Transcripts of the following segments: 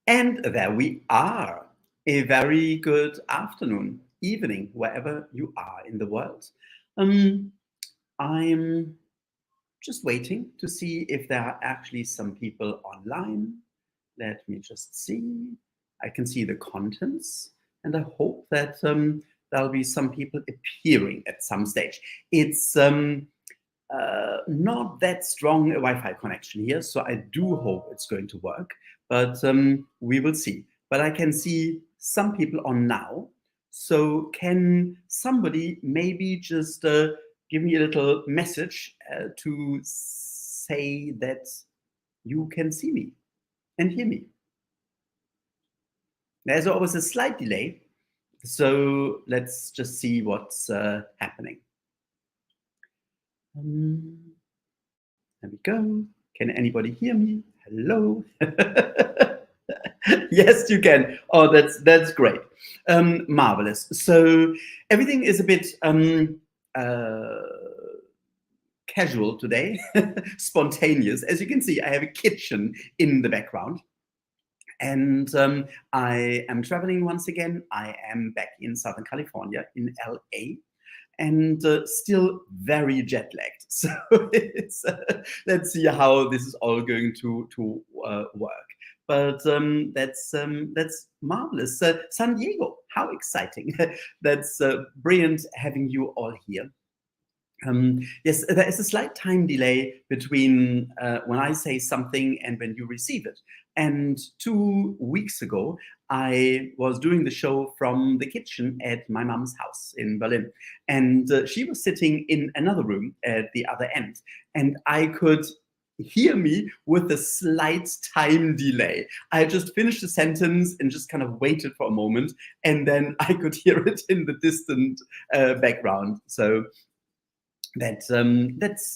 And there we are. A very good afternoon, evening, wherever you are in the world. I'm just waiting to see if there are actually some people online. Let me just see. I can see the contents, and I hope that there'll be some people appearing at some stage. It's not that strong a Wi-Fi connection here, so I do hope it's going to work, but we will see. But I can see some people on now. So can somebody maybe just give me a little message to say that you can see me and hear me? There's always a slight delay, so let's just see what's happening. There we go. Can anybody hear me? Hello. Yes, you can. Oh, that's great. Marvelous. So everything is a bit casual today, spontaneous. As you can see, I have a kitchen in the background. And I am traveling once again. I am back in Southern California, in LA. And still very jet lagged. So it's, let's see how this is all going to work. But that's marvelous. San Diego, how exciting! That's brilliant having you all here. Yes, there is a slight time delay between when I say something and when you receive it. And 2 weeks ago, I was doing the show from the kitchen at my mom's house in Berlin. And she was sitting in another room at the other end. And I could hear me with a slight time delay. I just finished the sentence and just kind of waited for a moment. And then I could hear it in the distant background. So that's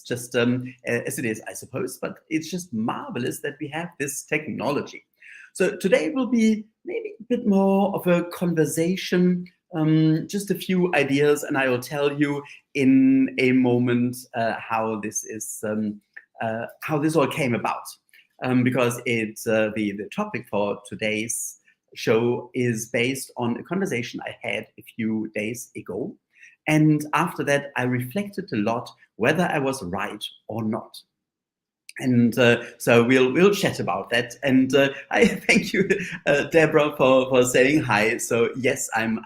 just as it is, I suppose, but it's just marvelous that we have this technology. So today will be maybe a bit more of a conversation, just a few ideas, and I will tell you in a moment how this is, how this all came about, because it's the topic for today's show is based on a conversation I had a few days ago. And after that, I reflected a lot whether I was right or not. And so we'll chat about that. And I thank you, Deborah, for saying hi. So yes, I'm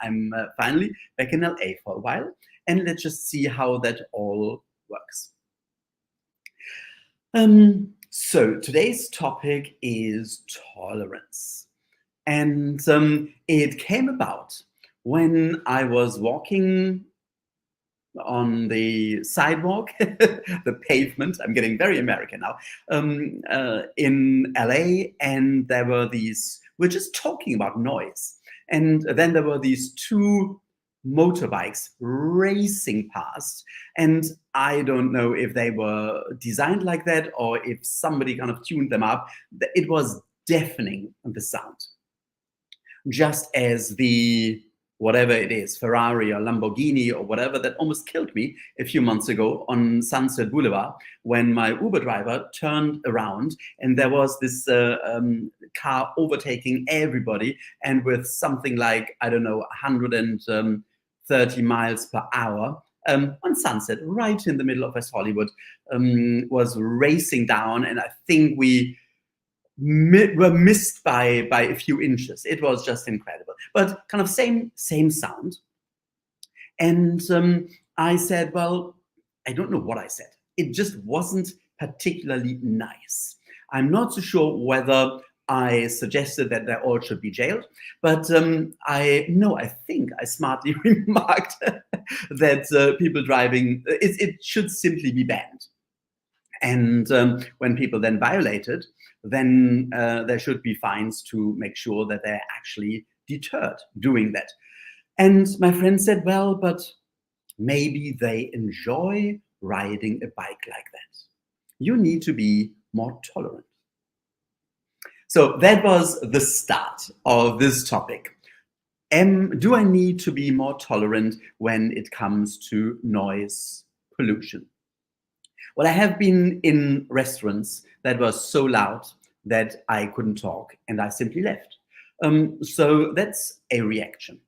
finally back in LA for a while, and let's just see how that all works. So today's topic is tolerance, and it came about when I was walking on the sidewalk, the pavement. I'm getting very American now, in LA, and there were these, we're just talking about noise. And then there were these two motorbikes racing past. And I don't know if they were designed like that or if somebody kind of tuned them up. It was deafening, the sound. Just as the whatever it is, Ferrari or Lamborghini or whatever, that almost killed me a few months ago on Sunset Boulevard when my Uber driver turned around and there was this car overtaking everybody, and with something like, I don't know, 130 miles per hour on Sunset, right in the middle of West Hollywood, was racing down, and I think we were missed by a few inches. It was just incredible, but kind of same sound. And I said, well, I don't know what I said. It just wasn't particularly nice. I'm not so sure whether I suggested that they all should be jailed, but I think I smartly remarked that people driving, it should simply be banned. And when people then violate it, then there should be fines to make sure that they're actually deterred doing that. And my friend said, well, but maybe they enjoy riding a bike like that. You need to be more tolerant. So that was the start of this topic. Do I need to be more tolerant when it comes to noise pollution? Well, I have been in restaurants that were so loud that I couldn't talk and I simply left. So that's a reaction.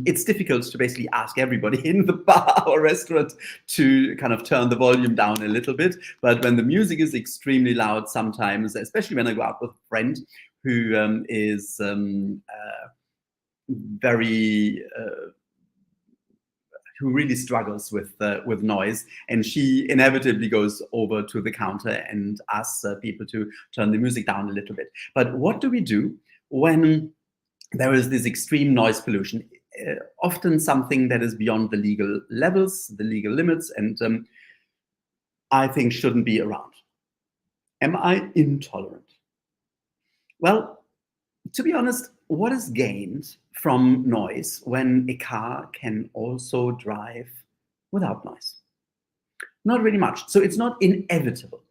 It's difficult to basically ask everybody in the bar or restaurant to kind of turn the volume down a little bit. But when the music is extremely loud, sometimes, especially when I go out with a friend who is very who really struggles with noise, and she inevitably goes over to the counter and asks people to turn the music down a little bit. But what do we do when there is this extreme noise pollution? Often something that is beyond the legal levels, the legal limits, and I think shouldn't be around. Am I intolerant? Well, to be honest, what is gained from noise when a car can also drive without noise? Not really much. So it's not inevitable.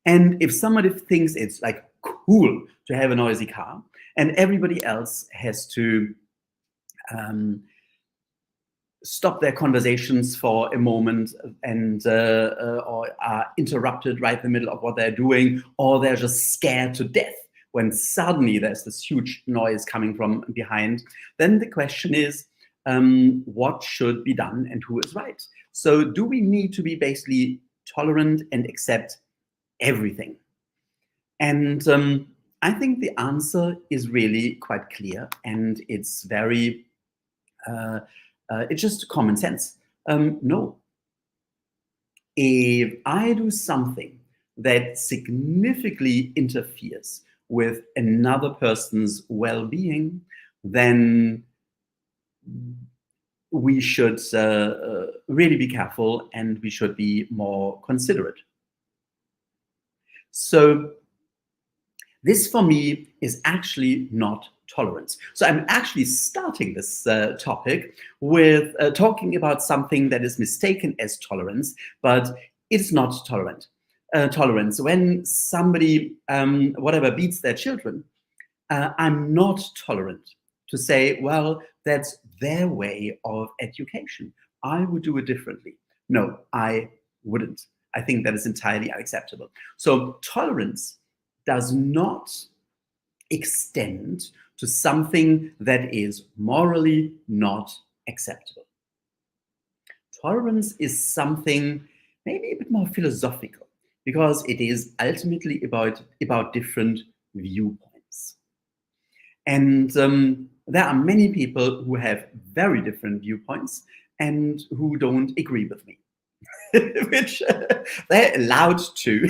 And if somebody thinks it's like cool to have a noisy car, and everybody else has to stop their conversations for a moment and or are interrupted right in the middle of what they're doing, or they're just scared to death when suddenly there's this huge noise coming from behind, then the question is, what should be done and who is right? So do we need to be basically tolerant and accept everything? And I think the answer is really quite clear, and it's very, it's just common sense. No. If I do something that significantly interferes with another person's well-being, then we should really be careful, and we should be more considerate. So this for me is actually not tolerance. So I'm actually starting this topic with talking about something that is mistaken as tolerance, but it's not tolerance. When somebody, whatever, beats their children, I'm not tolerant to say, well, that's their way of education. I would do it differently. No, I wouldn't. I think that is entirely unacceptable. So tolerance does not extend to something that is morally not acceptable. Tolerance is something maybe a bit more philosophical, because it is ultimately about different viewpoints. And there are many people who have very different viewpoints and who don't agree with me. Which they're allowed to.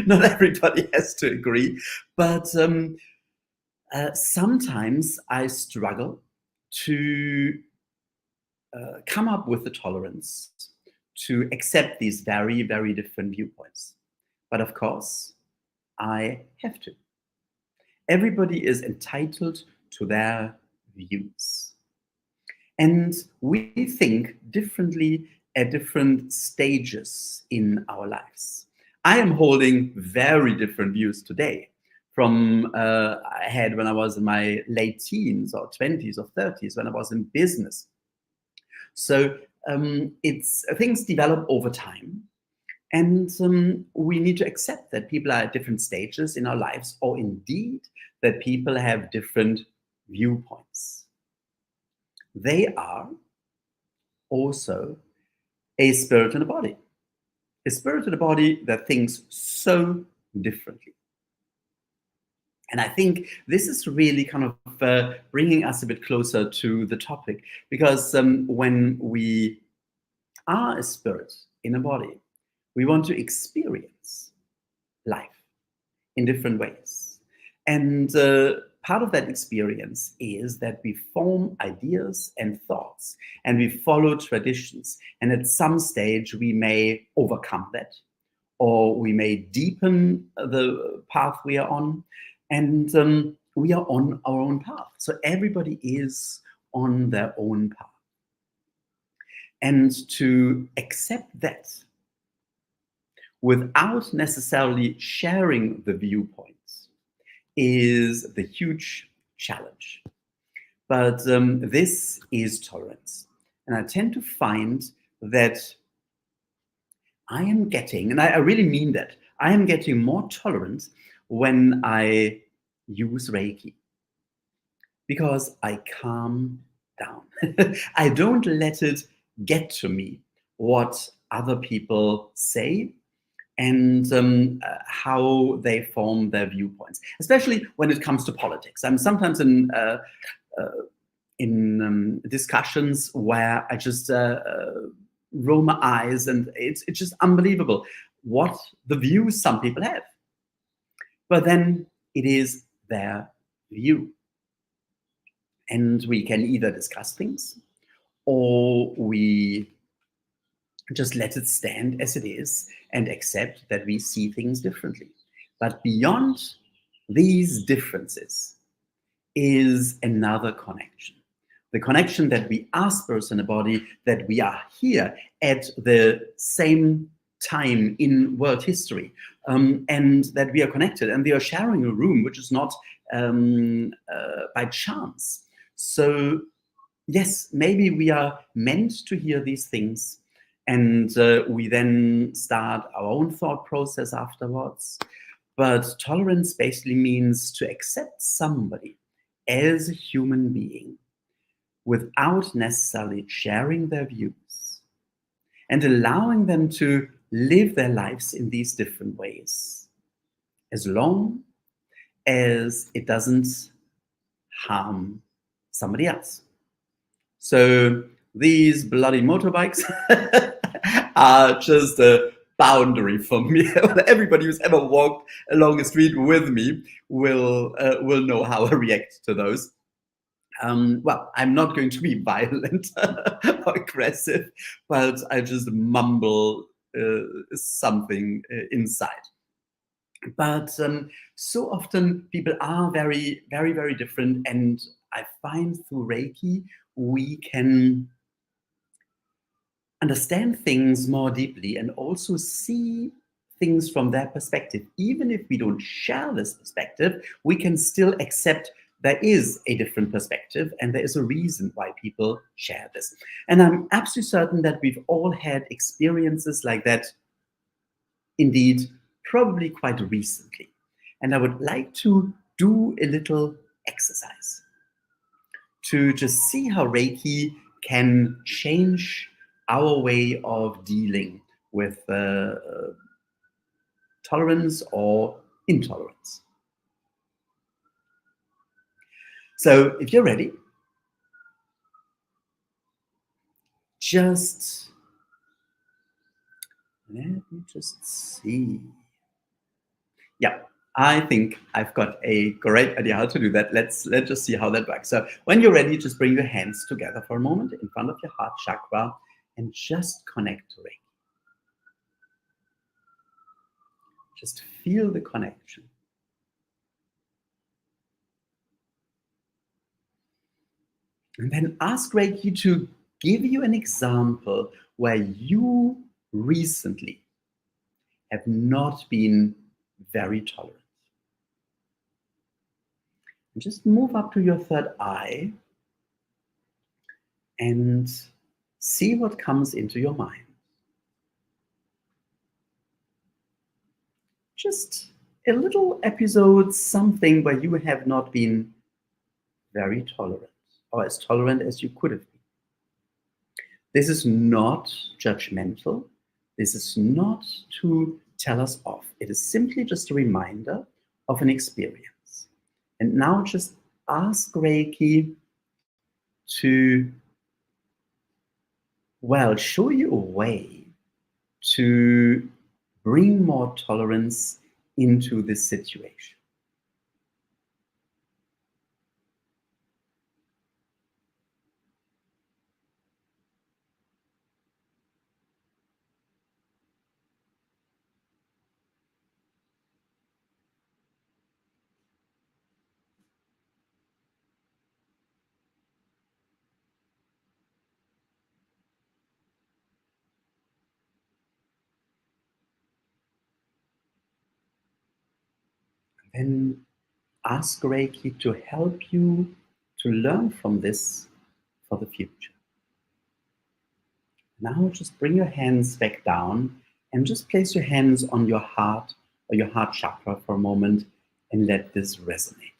Not everybody has to agree, but sometimes I struggle to come up with the tolerance to accept these very, very different viewpoints. But of course, I have to. Everybody is entitled to their views. And we think differently at different stages in our lives. I am holding very different views today from I had when I was in my late teens or 20s or 30s, when I was in business. So it's things develop over time, and we need to accept that people are at different stages in our lives, or indeed that people have different viewpoints. They are also a spirit and a body. A spirit and a body that thinks so differently. And I think this is really kind of bringing us a bit closer to the topic, because when we are a spirit in a body, we want to experience life in different ways. And part of that experience is that we form ideas and thoughts, and we follow traditions. And at some stage, we may overcome that, or we may deepen the path we are on. And we are on our own path. So everybody is on their own path. And to accept that without necessarily sharing the viewpoints is the huge challenge. But this is tolerance. And I tend to find that I am getting, and I really mean that, I am getting more tolerant when I use Reiki because I calm down. I don't let it get to me what other people say and how they form their viewpoints, especially when it comes to politics. I'm sometimes in discussions where I just roll my eyes, and it's just unbelievable what the views some people have. But then it is their view, and we can either discuss things or we just let it stand as it is and accept that we see things differently. But beyond these differences is another connection. The connection that we are spirits in a body, that we are here at the same time in world history, and that we are connected, and we are sharing a room, which is not by chance. So yes, maybe we are meant to hear these things, and we then start our own thought process afterwards. But tolerance basically means to accept somebody as a human being without necessarily sharing their views and allowing them to live their lives in these different ways, as long as it doesn't harm somebody else. So these bloody motorbikes are just a boundary for me. Everybody who's ever walked along a street with me will know how I react to those. Well, I'm not going to be violent or aggressive, but I just mumble something inside. But so often people are very, very, very different. And I find through Reiki, we can understand things more deeply and also see things from their perspective. Even if we don't share this perspective, we can still accept there is a different perspective and there is a reason why people share this. And I'm absolutely certain that we've all had experiences like that, indeed, probably quite recently. And I would like to do a little exercise to just see how Reiki can change our way of dealing with tolerance or intolerance. So if you're ready, just let me just see. Yeah, I think I've got a great idea how to do that. Let's just see how that works. So when you're ready, just bring your hands together for a moment in front of your heart chakra and just connect to Reiki. Just feel the connection. And then ask Reiki to give you an example where you recently have not been very tolerant. And just move up to your third eye and see what comes into your mind. Just a little episode, something where you have not been very tolerant or as tolerant as you could have been. This is not judgmental. This is not to tell us off. It is simply just a reminder of an experience. And now just ask Reiki to, well, show you a way to bring more tolerance into this situation. Then ask Reiki to help you to learn from this for the future. Now just bring your hands back down and just place your hands on your heart or your heart chakra for a moment and let this resonate.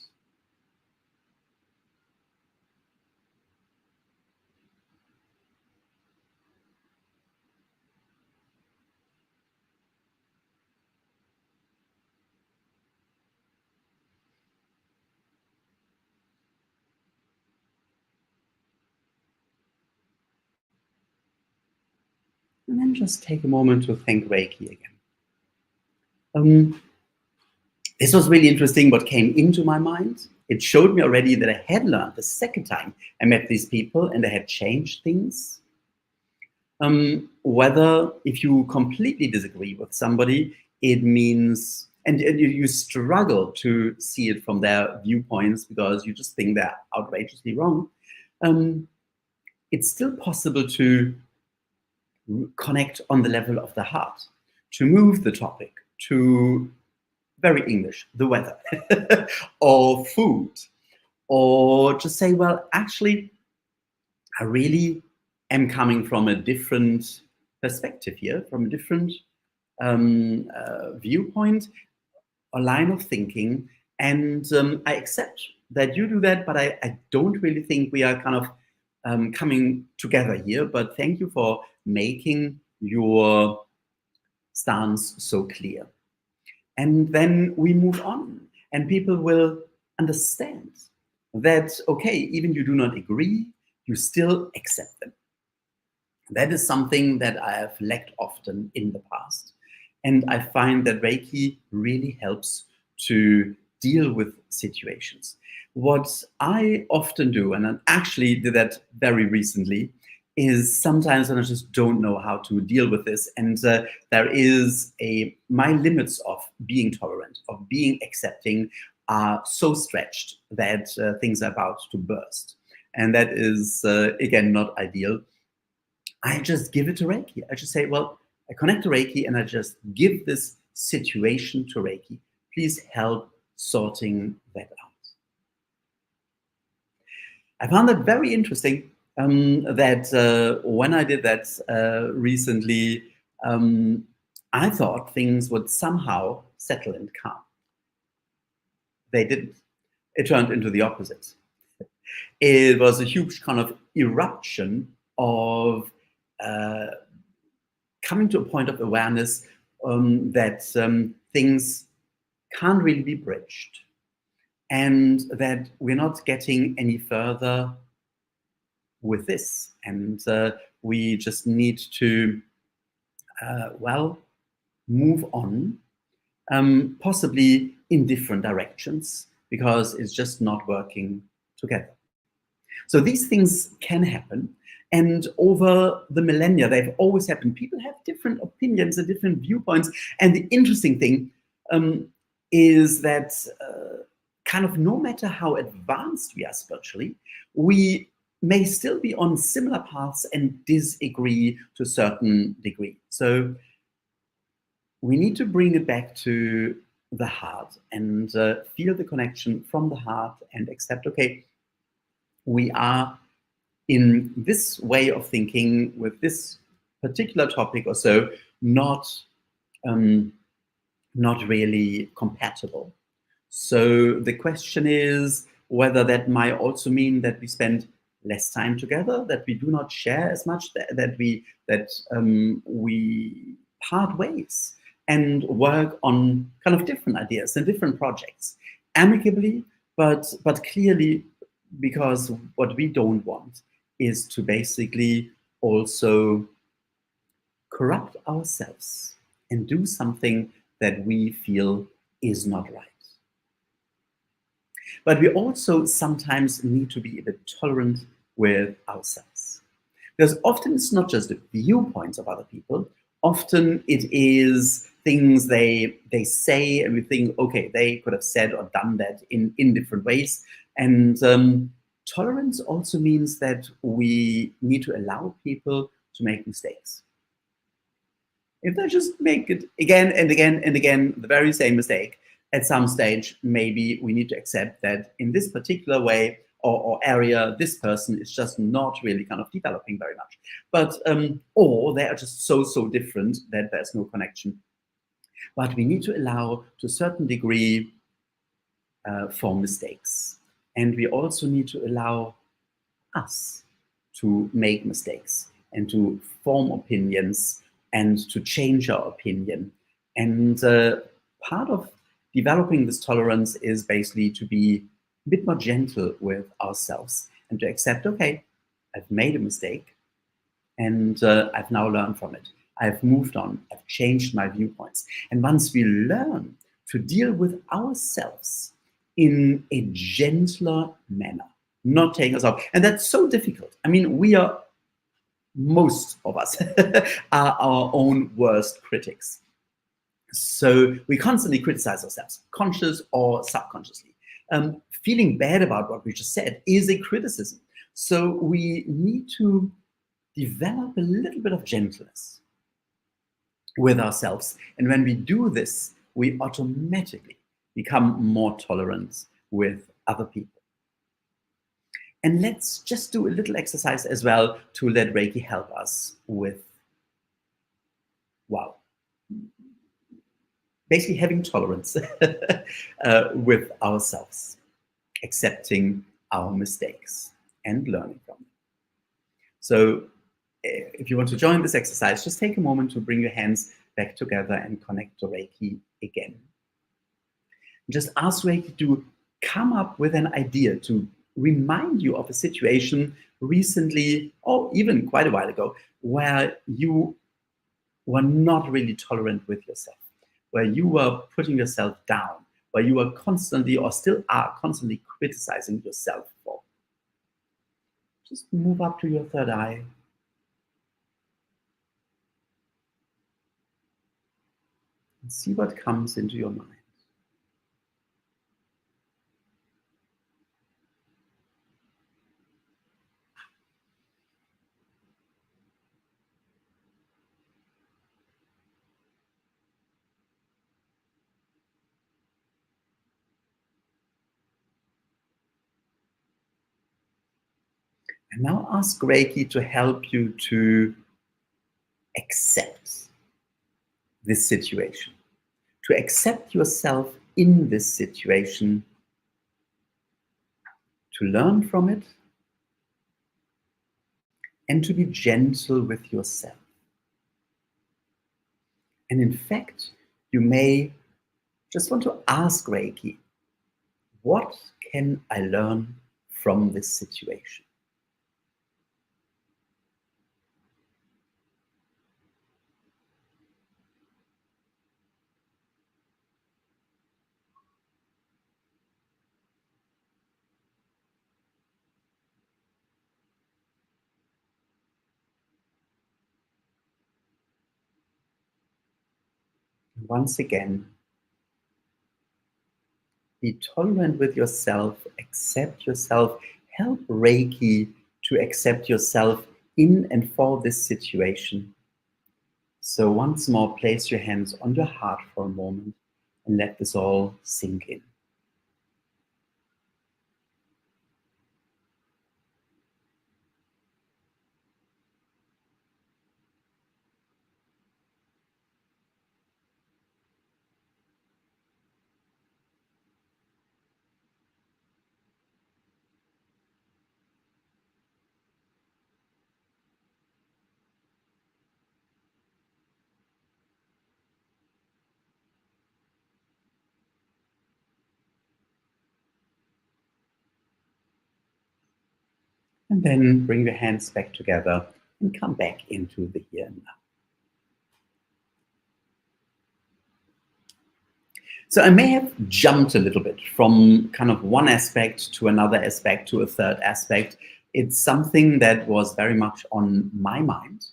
And then just take a moment to thank Reiki again. This was really interesting what came into my mind. It showed me already that I had learned the second time I met these people and I had changed things. Whether if you completely disagree with somebody, it means, and you struggle to see it from their viewpoints because you just think they're outrageously wrong, it's still possible to connect on the level of the heart, to move the topic to very English, the weather, or food, or just say, well, actually, I really am coming from a different perspective here, from a different viewpoint, a line of thinking, and I accept that you do that, but I don't really think we are kind of coming together here, but thank you for making your stance so clear. And then we move on, and people will understand that, okay, even you do not agree, you still accept them. That is something that I have lacked often in the past. And I find that Reiki really helps to deal with situations. What I often do, and I actually did that very recently, is sometimes when I just don't know how to deal with this, and there is my limits of being tolerant, of being accepting, are so stretched that things are about to burst, and that is again not ideal. I just give it to Reiki. I just say, well, I connect to Reiki, and I just give this situation to Reiki. Please help sorting that out. I found that very interesting. That when I did that recently, I thought things would somehow settle and calm. They didn't. It turned into the opposite. It was a huge kind of eruption of coming to a point of awareness that things can't really be bridged, and that we're not getting any further with this, and we just need to move on, possibly in different directions, because it's just not working together. So these things can happen, and over the millennia they've always happened. People have different opinions and different viewpoints, and the interesting thing is that kind of no matter how advanced we are spiritually, we may still be on similar paths and disagree to a certain degree. So we need to bring it back to the heart and feel the connection from the heart and accept, okay, we are in this way of thinking with this particular topic or so, not really compatible. So the question is whether that might also mean that we spend less time together, that we do not share as much, that we part ways and work on kind of different ideas and different projects amicably, but clearly, because what we don't want is to basically also corrupt ourselves and do something that we feel is not right. But we also sometimes need to be a bit tolerant with ourselves. Because often it's not just the viewpoints of other people, often it is things they say, and we think, okay, they could have said or done that in different ways. And tolerance also means that we need to allow people to make mistakes. If they just make it again and again and again, the very same mistake, at some stage, maybe we need to accept that in this particular way or area, this person is just not really kind of developing very much. But, or they are just so different that there's no connection. But we need to allow, to a certain degree, for mistakes. And we also need to allow us to make mistakes and to form opinions and to change our opinion. And part of developing this tolerance is basically to be a bit more gentle with ourselves and to accept, okay, I've made a mistake and I've now learned from it. I've moved on. I've changed my viewpoints. And once we learn to deal with ourselves in a gentler manner, not taking us off, and that's so difficult. I mean, most of us are our own worst critics. So we constantly criticize ourselves, conscious or subconsciously. Feeling bad about what we just said is a criticism. So we need to develop a little bit of gentleness with ourselves. And when we do this, we automatically become more tolerant with other people. And let's just do a little exercise as well to let Reiki help us with, wow, basically having tolerance with ourselves, accepting our mistakes and learning from them. So if you want to join this exercise, just take a moment to bring your hands back together and connect to Reiki again. Just ask Reiki to come up with an idea to remind you of a situation recently, or even quite a while ago, where you were not really tolerant with yourself, where you were putting yourself down, where you were constantly, or still are constantly, criticizing yourself for. Just move up to your third eye. And see what comes into your mind. And now ask Reiki to help you to accept this situation, to accept yourself in this situation, to learn from it, and to be gentle with yourself. And in fact, you may just want to ask Reiki, what can I learn from this situation? Once again, be tolerant with yourself, accept yourself, help Reiki to accept yourself in and for this situation. So once more, place your hands on your heart for a moment and let this all sink in. And then bring your hands back together and come back into the here and now. So I may have jumped a little bit from kind of one aspect to another aspect to a third aspect. It's something that was very much on my mind,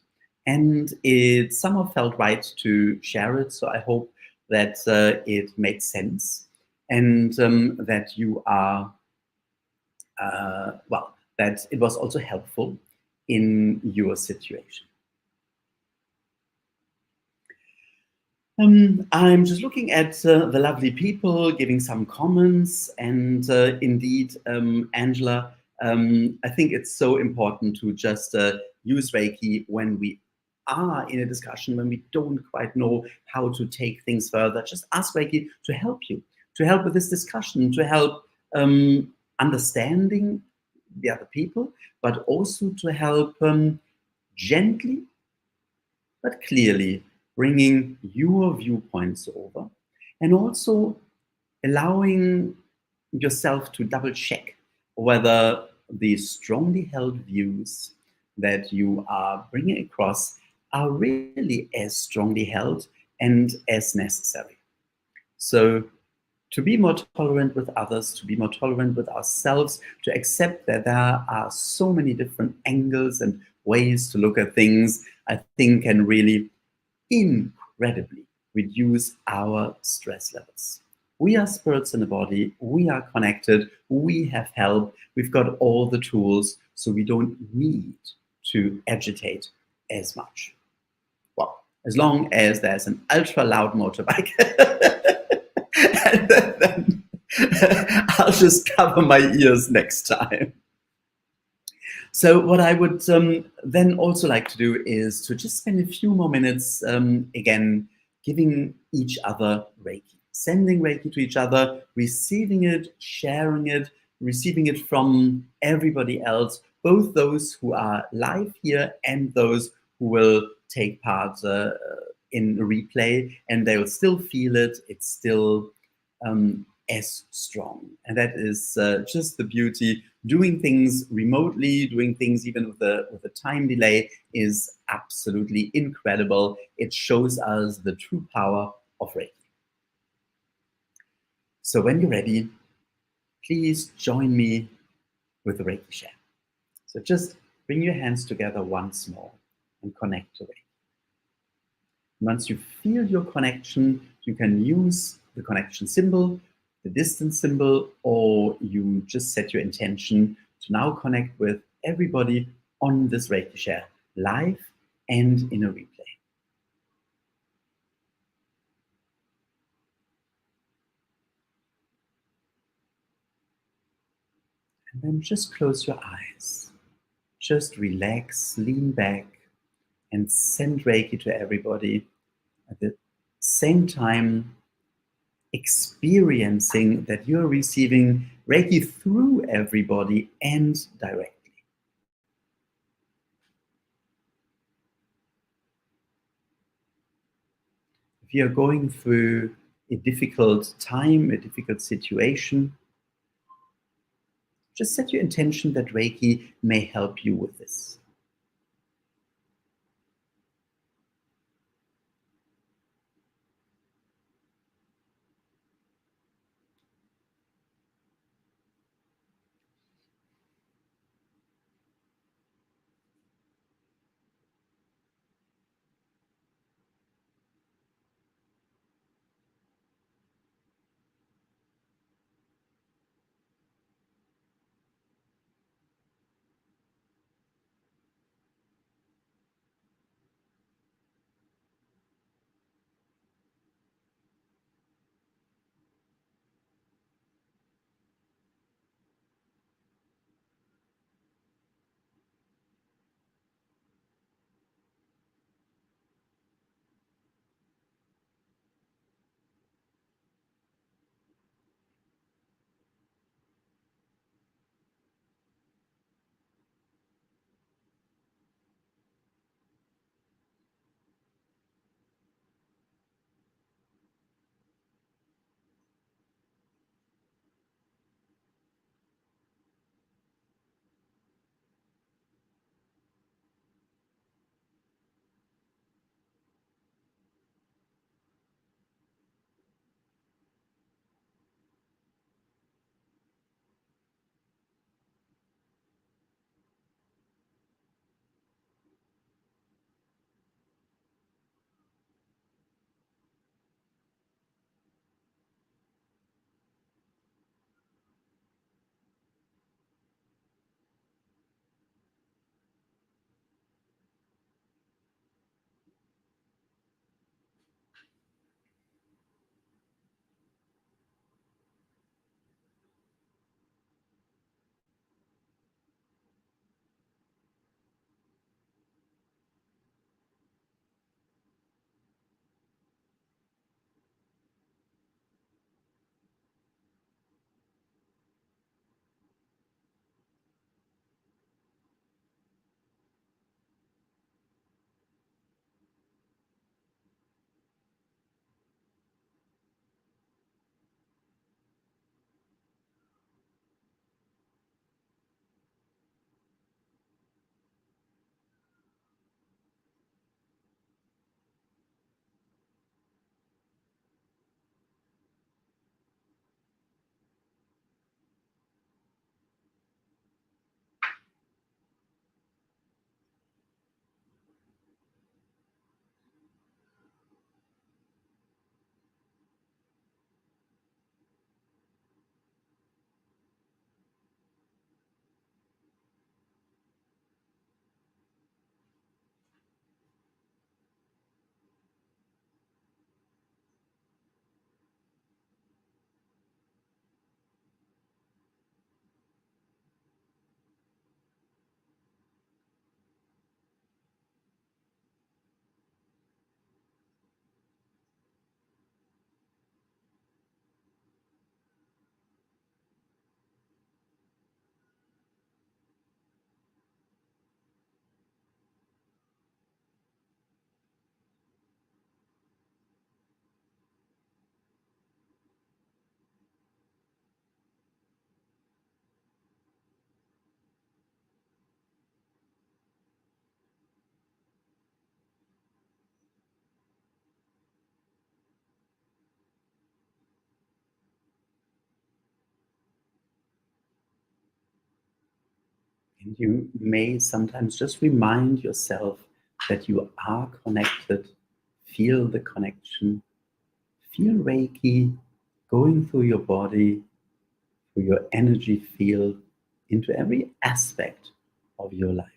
and it somehow felt right to share it. So I hope that it made sense and that you are, that it was also helpful in your situation. I'm just looking at the lovely people giving some comments, and indeed, Angela, I think it's so important to just use Reiki when we are in a discussion, when we don't quite know how to take things further, just ask Reiki to help you, to help with this discussion, to help understanding the other people, but also to help gently but clearly bringing your viewpoints over, and also allowing yourself to double check whether the strongly held views that you are bringing across are really as strongly held and as necessary. So, to be more tolerant with others, to be more tolerant with ourselves, to accept that there are so many different angles and ways to look at things, I think can really incredibly reduce our stress levels. We are spirits in the body, we are connected, we have help, we've got all the tools, so we don't need to agitate as much. Well, as long as there's an ultra loud motorbike, and then I'll just cover my ears next time. So what I would then also like to do is to just spend a few more minutes, again, giving each other Reiki, sending Reiki to each other, receiving it, sharing it, receiving it from everybody else, both those who are live here and those who will take part in replay, and they will still feel it. It's still as strong. And that is just the beauty. Doing things remotely, doing things even with a time delay is absolutely incredible. It shows us the true power of Reiki. So when you're ready, please join me with the Reiki share. So just bring your hands together once more and connect to Reiki. Once you feel your connection, you can use the connection symbol, the distance symbol, or you just set your intention to now connect with everybody on this Reiki share, live and in a replay. And then just close your eyes. Just relax, lean back, and send Reiki to everybody. At the same time, experiencing that you're receiving Reiki through everybody and directly. If you're going through a difficult time, a difficult situation, just set your intention that Reiki may help you with this. And you may sometimes just remind yourself that you are connected. Feel the connection. Feel Reiki going through your body, through your energy field, into every aspect of your life.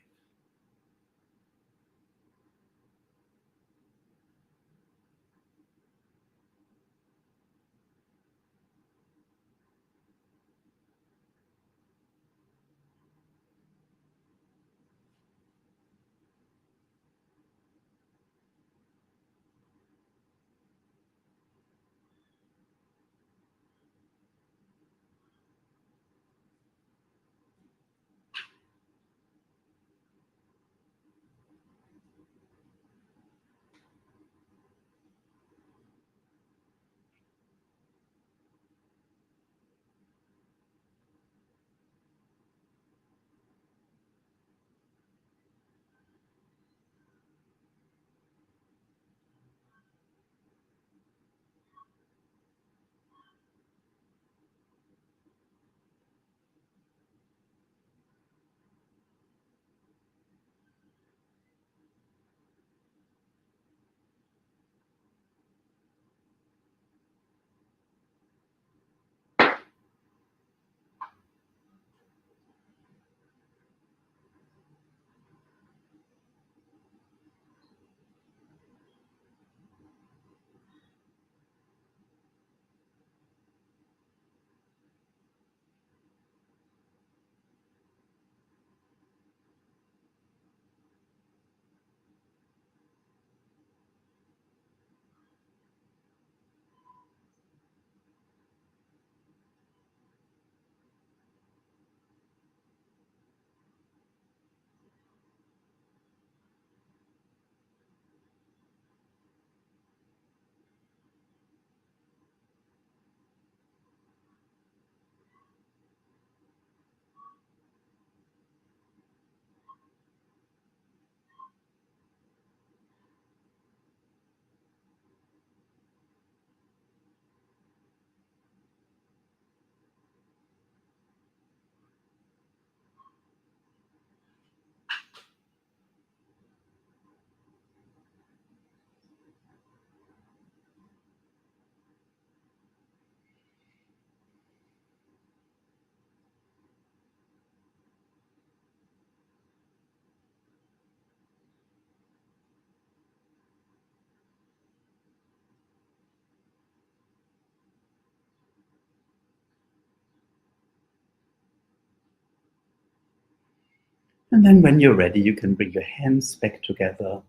And then when you're ready, you can bring your hands back together,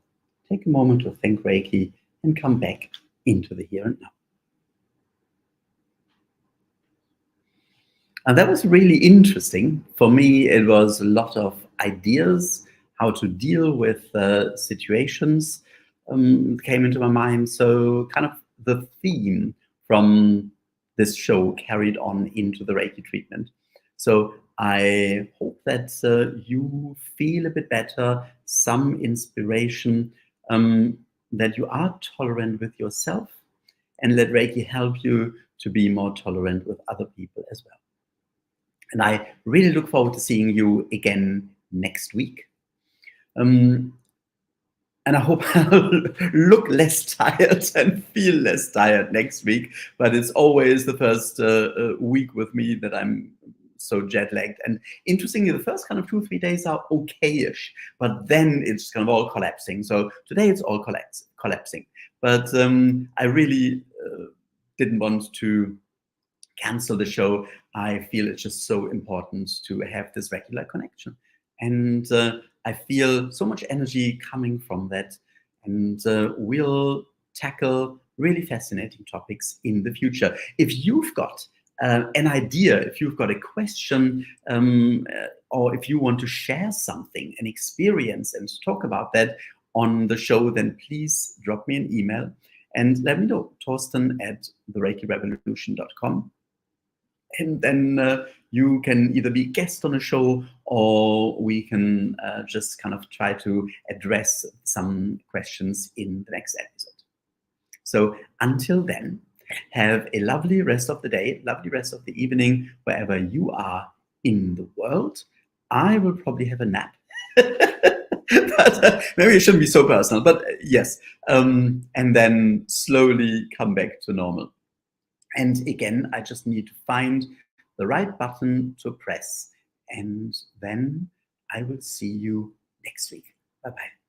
take a moment to thank Reiki, and come back into the here and now. And that was really interesting. For me, it was a lot of ideas how to deal with situations came into my mind. So, kind of the theme from this show carried on into the Reiki treatment. So, I hope that you feel a bit better, some inspiration, that you are tolerant with yourself, and let Reiki help you to be more tolerant with other people as well. And I really look forward to seeing you again next week. Um, and I hope I'll look less tired and feel less tired next week. But it's always the first week with me that I'm so jet lagged. And interestingly, the first kind of 2 or 3 days are okay-ish, but then it's kind of all collapsing. So today it's all collapsing. But I really didn't want to cancel the show. I feel it's just so important to have this regular connection. And I feel so much energy coming from that. And we'll tackle really fascinating topics in the future. If you've got an idea, if you've got a question, or if you want to share something, an experience, and talk about that on the show, then please drop me an email and let me know. Torsten at thereikirevolution.com. And then you can either be a guest on a show, or we can just kind of try to address some questions in the next episode. So until then, have a lovely rest of the day, lovely rest of the evening, wherever you are in the world. I will probably have a nap. But maybe it shouldn't be so personal, but yes. And then slowly come back to normal. And again, I just need to find the right button to press. And then I will see you next week. Bye bye.